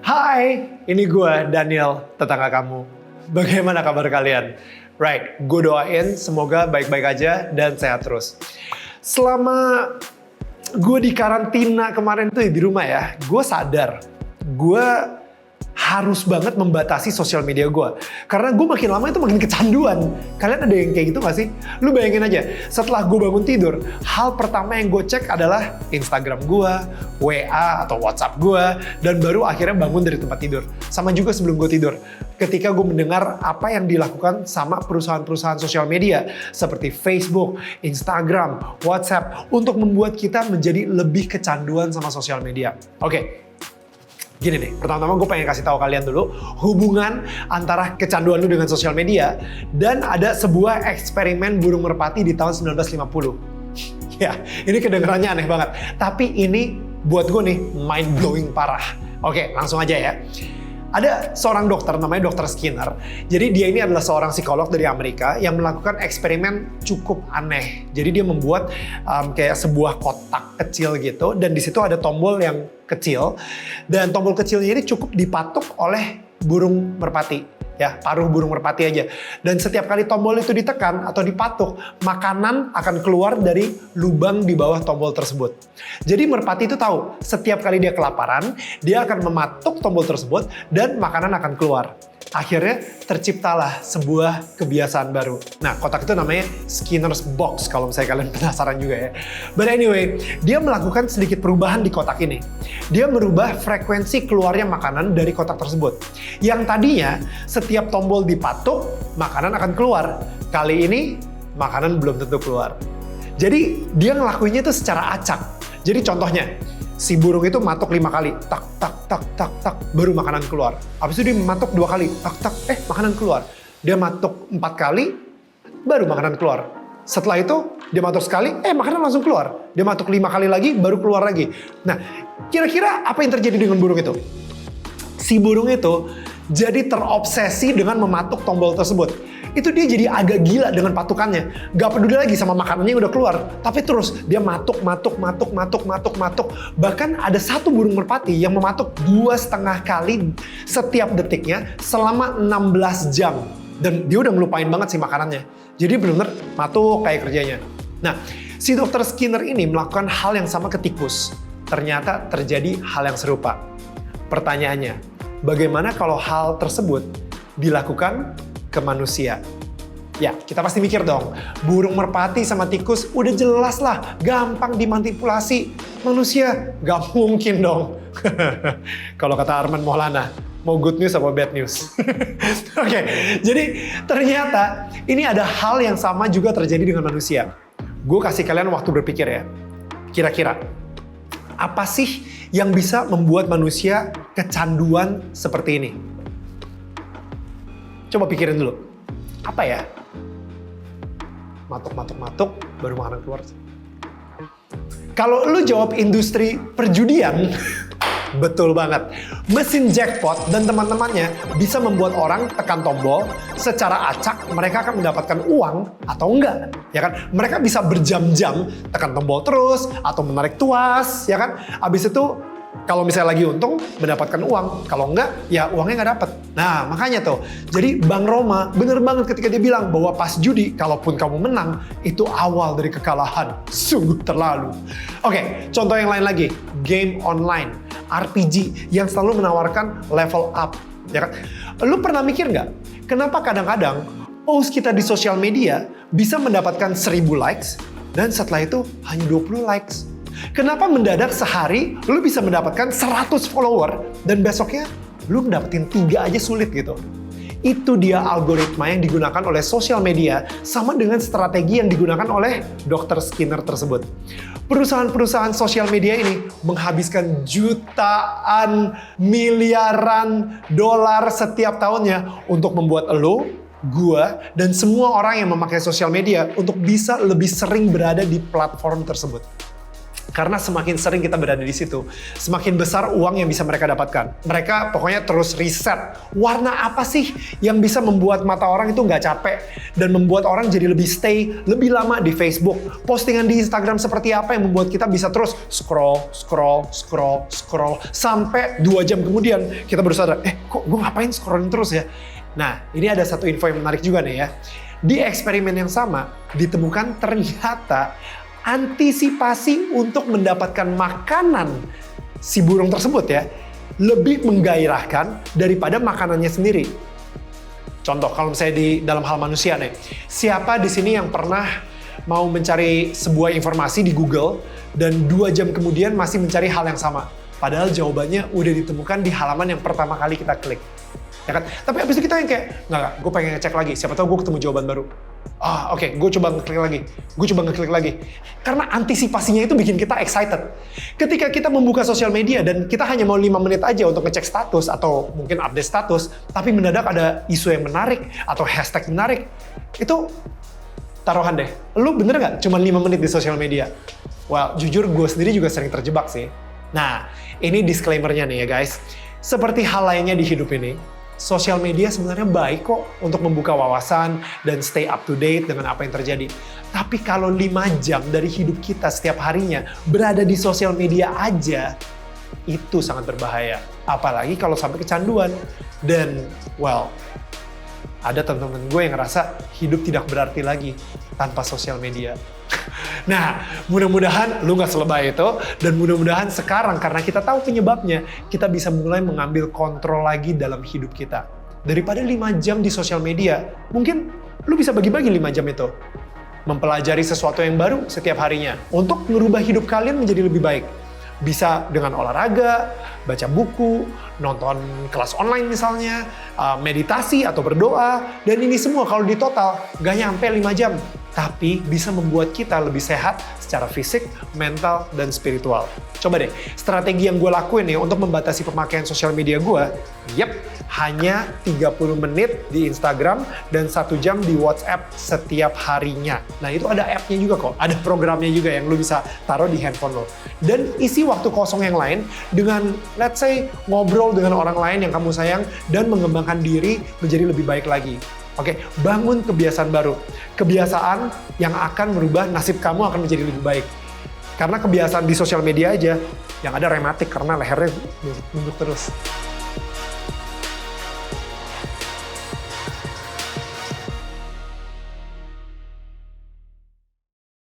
Hai, ini gue Daniel, tetangga kamu. Bagaimana kabar kalian? Right, gue doain semoga baik-baik aja dan sehat terus. Selama gue di karantina kemarin tuh di rumah ya, gue sadar gue harus banget membatasi sosial media gue. Karena gue makin lama itu makin kecanduan. Kalian ada yang kayak gitu gak sih? Lu bayangin aja, setelah gue bangun tidur, hal pertama yang gue cek adalah Instagram gue, WA atau WhatsApp gue, dan baru akhirnya bangun dari tempat tidur. Sama juga sebelum gue tidur, ketika gue mendengar apa yang dilakukan sama perusahaan-perusahaan sosial media seperti Facebook, Instagram, WhatsApp untuk membuat kita menjadi lebih kecanduan sama sosial media. Oke. Gini nih, pertama-tama gue pengen kasih tahu kalian dulu hubungan antara kecanduan lu dengan sosial media dan ada sebuah eksperimen burung merpati di tahun 1950. Ya, ini kedengarannya aneh banget. Tapi ini buat gue nih mind blowing parah. Oke, langsung aja ya. Ada seorang dokter namanya Dr. Skinner. Jadi dia ini adalah seorang psikolog dari Amerika yang melakukan eksperimen cukup aneh. Jadi dia membuat kayak sebuah kotak kecil gitu dan di situ ada tombol yang kecil dan tombol kecilnya ini cukup dipatuk oleh burung merpati. Ya, paruh burung merpati aja. Dan setiap kali tombol itu ditekan atau dipatuk, makanan akan keluar dari lubang di bawah tombol tersebut. Jadi merpati itu tahu, setiap kali dia kelaparan, dia akan mematuk tombol tersebut dan makanan akan keluar. Akhirnya terciptalah sebuah kebiasaan baru. Nah, kotak itu namanya Skinner's Box kalau misalnya kalian penasaran juga ya. But anyway, dia melakukan sedikit perubahan di kotak ini. Dia merubah frekuensi keluarnya makanan dari kotak tersebut. Yang tadinya setiap tombol dipatuk, makanan akan keluar. Kali ini makanan belum tentu keluar. Jadi dia ngelakuinnya itu secara acak. Jadi contohnya, si burung itu matuk 5 kali, tak, tak, tak, tak, tak, baru makanan keluar. Habis itu dia matuk 2 kali, tak, tak, makanan keluar. Dia matuk 4 kali, baru makanan keluar. Setelah itu, dia matuk sekali, makanan langsung keluar. Dia matuk 5 kali lagi, baru keluar lagi. Nah, kira-kira apa yang terjadi dengan burung itu? Si burung itu jadi terobsesi dengan mematuk tombol tersebut. Itu dia jadi agak gila dengan patukannya. Gak peduli lagi sama makanannya yang udah keluar. Tapi terus dia matuk. Bahkan ada satu burung merpati yang mematuk 2,5 kali setiap detiknya selama 16 jam. Dan dia udah ngelupain banget sih makanannya. Jadi bener-bener matuk kayak kerjanya. Nah, si Dr. Skinner ini melakukan hal yang sama ke tikus. Ternyata terjadi hal yang serupa. Pertanyaannya, bagaimana kalau hal tersebut dilakukan ke manusia? Ya, kita pasti mikir dong, burung merpati sama tikus udah jelas lah, gampang dimanipulasi. Manusia, gak mungkin dong. Kalau kata Arman Maulana, mau good news apa bad news? Oke, jadi ternyata ini ada hal yang sama juga terjadi dengan manusia. Gue kasih kalian waktu berpikir ya. Kira-kira, apa sih yang bisa membuat manusia kecanduan seperti ini? Coba pikirin dulu. Apa ya? Matuk, baru makanan keluar. Kalau lu jawab industri perjudian, betul banget. Mesin jackpot dan teman-temannya bisa membuat orang tekan tombol, secara acak mereka akan mendapatkan uang atau enggak. Ya kan? Mereka bisa berjam-jam tekan tombol terus atau menarik tuas, ya kan? Abis itu kalau misalnya lagi untung, mendapatkan uang. Kalau enggak, ya uangnya nggak dapet. Nah, makanya tuh. Jadi Bang Roma bener banget ketika dia bilang bahwa pas judi, kalaupun kamu menang, itu awal dari kekalahan. Sungguh terlalu. Oke, contoh yang lain lagi. Game online, RPG, yang selalu menawarkan level up. Ya kan? Lu pernah mikir nggak? Kenapa kadang-kadang post kita di sosial media bisa mendapatkan 1000 likes, dan setelah itu hanya 20 likes? Kenapa mendadak sehari lu bisa mendapatkan 100 follower dan besoknya lu dapetin 3 aja sulit gitu? Itu dia algoritma yang digunakan oleh sosial media sama dengan strategi yang digunakan oleh Dr. Skinner tersebut. Perusahaan-perusahaan sosial media ini menghabiskan jutaan, miliaran dolar setiap tahunnya untuk membuat lu, gua, dan semua orang yang memakai sosial media untuk bisa lebih sering berada di platform tersebut. Karena semakin sering kita berada di situ, semakin besar uang yang bisa mereka dapatkan. Mereka pokoknya terus riset, warna apa sih yang bisa membuat mata orang itu nggak capek dan membuat orang jadi lebih stay, lebih lama di Facebook. Postingan di Instagram seperti apa yang membuat kita bisa terus scroll sampai 2 jam kemudian kita baru sadar, kok gue ngapain scrolling terus ya? Nah, ini ada satu info yang menarik juga nih ya. Di eksperimen yang sama, ditemukan ternyata antisipasi untuk mendapatkan makanan si burung tersebut ya lebih menggairahkan daripada makanannya sendiri. Contoh, kalau misalnya di dalam hal manusia nih, siapa di sini yang pernah mau mencari sebuah informasi di Google dan 2 jam kemudian masih mencari hal yang sama? Padahal jawabannya udah ditemukan di halaman yang pertama kali kita klik. Ya kan? Tapi abis itu kita yang kayak, nggak, gue pengen ngecek lagi, siapa tahu gue ketemu jawaban baru. Oke, gue coba ngeklik lagi. Karena antisipasinya itu bikin kita excited. Ketika kita membuka sosial media dan kita hanya mau 5 menit aja untuk ngecek status atau mungkin update status, tapi mendadak ada isu yang menarik atau hashtag menarik, itu taruhan deh, lu bener nggak cuma 5 menit di sosial media? Well, jujur gue sendiri juga sering terjebak sih. Nah, ini disclaimer-nya nih ya guys. Seperti hal lainnya di hidup ini, sosial media sebenarnya baik kok untuk membuka wawasan dan stay up to date dengan apa yang terjadi. Tapi kalau 5 jam dari hidup kita setiap harinya berada di sosial media aja, itu sangat berbahaya. Apalagi kalau sampai kecanduan. Dan, well, ada teman-teman gue yang ngerasa hidup tidak berarti lagi tanpa sosial media. Nah, mudah-mudahan lu gak selebay itu, dan mudah-mudahan sekarang karena kita tahu penyebabnya, kita bisa mulai mengambil kontrol lagi dalam hidup kita. Daripada 5 jam di sosial media, mungkin lu bisa bagi-bagi 5 jam itu. Mempelajari sesuatu yang baru setiap harinya, untuk merubah hidup kalian menjadi lebih baik. Bisa dengan olahraga, baca buku, nonton kelas online misalnya, meditasi atau berdoa, dan ini semua kalau di total gak nyampe 5 jam. Tapi bisa membuat kita lebih sehat secara fisik, mental, dan spiritual. Coba deh, strategi yang gue lakuin nih untuk membatasi pemakaian sosial media gue, hanya 30 menit di Instagram dan 1 jam di WhatsApp setiap harinya. Nah, itu ada app-nya juga kok, ada programnya juga yang lu bisa taruh di handphone lo. Dan isi waktu kosong yang lain dengan, let's say, ngobrol dengan orang lain yang kamu sayang dan mengembangkan diri menjadi lebih baik lagi. Oke, bangun kebiasaan baru. Kebiasaan yang akan merubah nasib kamu akan menjadi lebih baik. Karena kebiasaan di sosial media aja, yang ada rematik karena lehernya nunduk terus.